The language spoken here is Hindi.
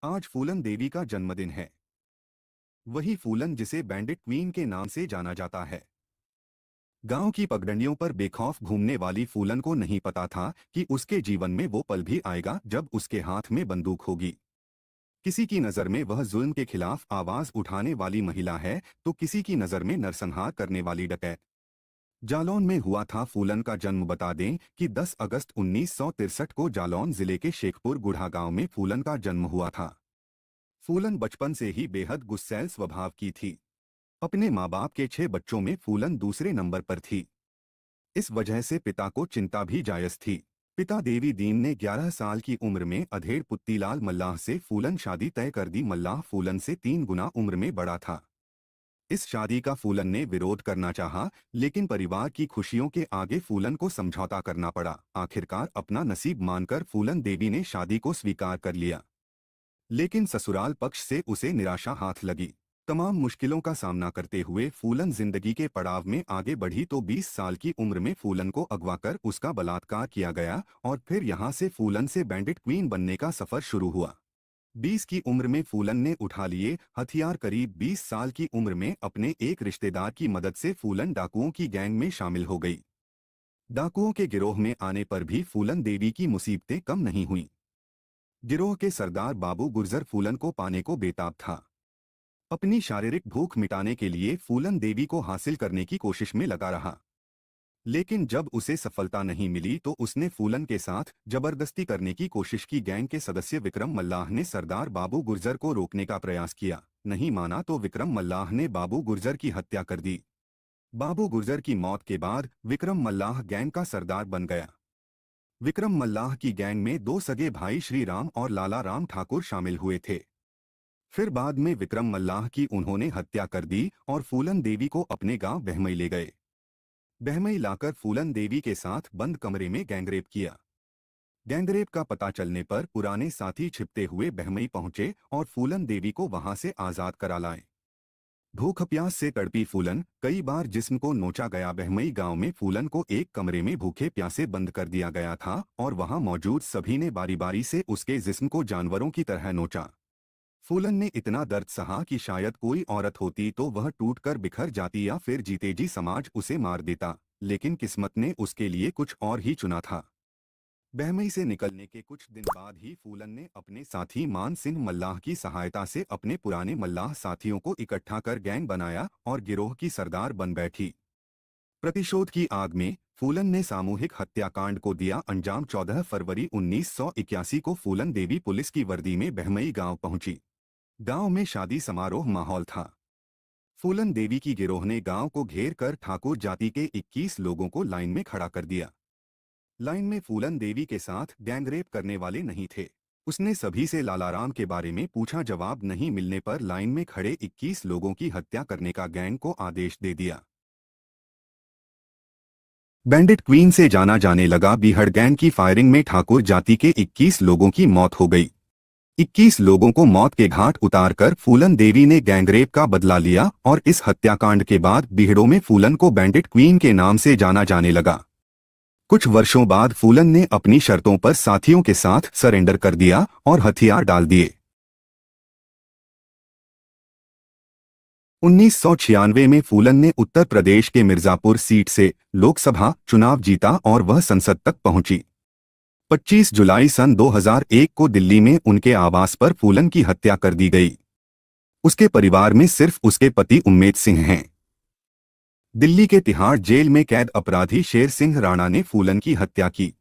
आज फूलन देवी का जन्मदिन है। वही फूलन जिसे बैंडिट क्वीन के नाम से जाना जाता है। गांव की पगडंडियों पर बेखौफ घूमने वाली फूलन को नहीं पता था कि उसके जीवन में वो पल भी आएगा जब उसके हाथ में बंदूक होगी। किसी की नज़र में वह जुल्म के खिलाफ आवाज उठाने वाली महिला है, तो किसी की नज़र में नरसंहार करने वाली डकैत। जालौन में हुआ था फूलन का जन्म। बता दें कि 10 अगस्त 1963 को जालौन जिले के शेखपुर गुढ़ा गांव में फूलन का जन्म हुआ था। फूलन बचपन से ही बेहद गुस्सैल स्वभाव की थी। अपने माँ बाप के 6 बच्चों में फूलन दूसरे नंबर पर थी। इस वजह से पिता को चिंता भी जायज थी। पिता देवी दीन ने 11 साल की उम्र में अधेड़ पुत्तीलाल मल्लाह से फूलन शादी तय कर दी। मल्लाह फूलन से 3 गुना उम्र में बड़ा था। इस शादी का फूलन ने विरोध करना चाहा, लेकिन परिवार की खुशियों के आगे फूलन को समझौता करना पड़ा। आखिरकार अपना नसीब मानकर फूलन देवी ने शादी को स्वीकार कर लिया। लेकिन ससुराल पक्ष से उसे निराशा हाथ लगी। तमाम मुश्किलों का सामना करते हुए फूलन जिंदगी के पड़ाव में आगे बढ़ी तो 20 साल की उम्र में फूलन को अगवा कर उसका बलात्कार किया गया और फिर यहां से फूलन से बैंडिट क्वीन बनने का सफर शुरू हुआ। 20 की उम्र में फूलन ने उठा लिए हथियार। करीब 20 साल की उम्र में अपने एक रिश्तेदार की मदद से फूलन डाकुओं की गैंग में शामिल हो गई। डाकुओं के गिरोह में आने पर भी फूलन देवी की मुसीबतें कम नहीं हुईं। गिरोह के सरदार बाबू गुर्जर फूलन को पाने को बेताब था। अपनी शारीरिक भूख मिटाने के लिए फूलन देवी को हासिल करने की कोशिश में लगा रहा, लेकिन जब उसे सफलता नहीं मिली तो उसने फूलन के साथ जबरदस्ती करने की कोशिश की। गैंग के सदस्य विक्रम मल्लाह ने सरदार बाबू गुर्जर को रोकने का प्रयास किया। नहीं माना तो विक्रम मल्लाह ने बाबू गुर्जर की हत्या कर दी। बाबू गुर्जर की मौत के बाद विक्रम मल्लाह गैंग का सरदार बन गया। विक्रम मल्लाह की गैंग में 2 सगे भाई श्री राम और लाला राम ठाकुर शामिल हुए थे। फिर बाद में विक्रम मल्लाह की उन्होंने हत्या कर दी और फूलन देवी को अपने गांव बहमई ले गए। बहमई लाकर फूलन देवी के साथ बंद कमरे में गैंगरेप किया। गैंगरेप का पता चलने पर पुराने साथी छिपते हुए बहमई पहुंचे और फूलन देवी को वहां से आजाद करा लाए। भूख प्यास से तड़पी फूलन, कई बार जिस्म को नोचा गया। बहमई गांव में फूलन को एक कमरे में भूखे प्यासे बंद कर दिया गया था और वहां मौजूद सभी ने बारी बारी से उसके जिस्म को जानवरों की तरह नोचा। फूलन ने इतना दर्द सहा कि शायद कोई औरत होती तो वह टूटकर बिखर जाती या फिर जीते जी समाज उसे मार देता, लेकिन किस्मत ने उसके लिए कुछ और ही चुना था। बहमई से निकलने के कुछ दिन बाद ही फूलन ने अपने साथी मान सिंह मल्लाह की सहायता से अपने पुराने मल्लाह साथियों को इकट्ठा कर गैंग बनाया और गिरोह की सरदार बन बैठी। प्रतिशोध की आग में फूलन ने सामूहिक हत्याकांड को दिया अंजाम। 14 फरवरी 1981 को फूलन देवी पुलिस की वर्दी में बहमई गांव पहुंची। गांव में शादी समारोह माहौल था। फूलन देवी की गिरोह ने गांव को घेर कर ठाकुर जाति के 21 लोगों को लाइन में खड़ा कर दिया। लाइन में फूलन देवी के साथ गैंगरेप करने वाले नहीं थे। उसने सभी से लालाराम के बारे में पूछा। जवाब नहीं मिलने पर लाइन में खड़े 21 लोगों की हत्या करने का गैंग को आदेश दे दिया। बैंडिट क्वीन से जाना जाने लगा बीहड़ गैंग की फायरिंग में ठाकुर जाति के 21 लोगों की मौत हो गई। 21 लोगों को मौत के घाट उतारकर फूलन देवी ने गैंगरेप का बदला लिया और इस हत्याकांड के बाद बीहड़ों में फूलन को बैंडिट क्वीन के नाम से जाना जाने लगा। कुछ वर्षों बाद फूलन ने अपनी शर्तों पर साथियों के साथ सरेंडर कर दिया और हथियार डाल दिए। 1996 में फूलन ने उत्तर प्रदेश के मिर्जापुर सीट से लोकसभा चुनाव जीता और वह संसद तक पहुंची। 25 जुलाई सन 2001 को दिल्ली में उनके आवास पर फूलन की हत्या कर दी गई। उसके परिवार में सिर्फ उसके पति उम्मेद सिंह हैं। दिल्ली के तिहाड़ जेल में कैद अपराधी शेर सिंह राणा ने फूलन की हत्या की।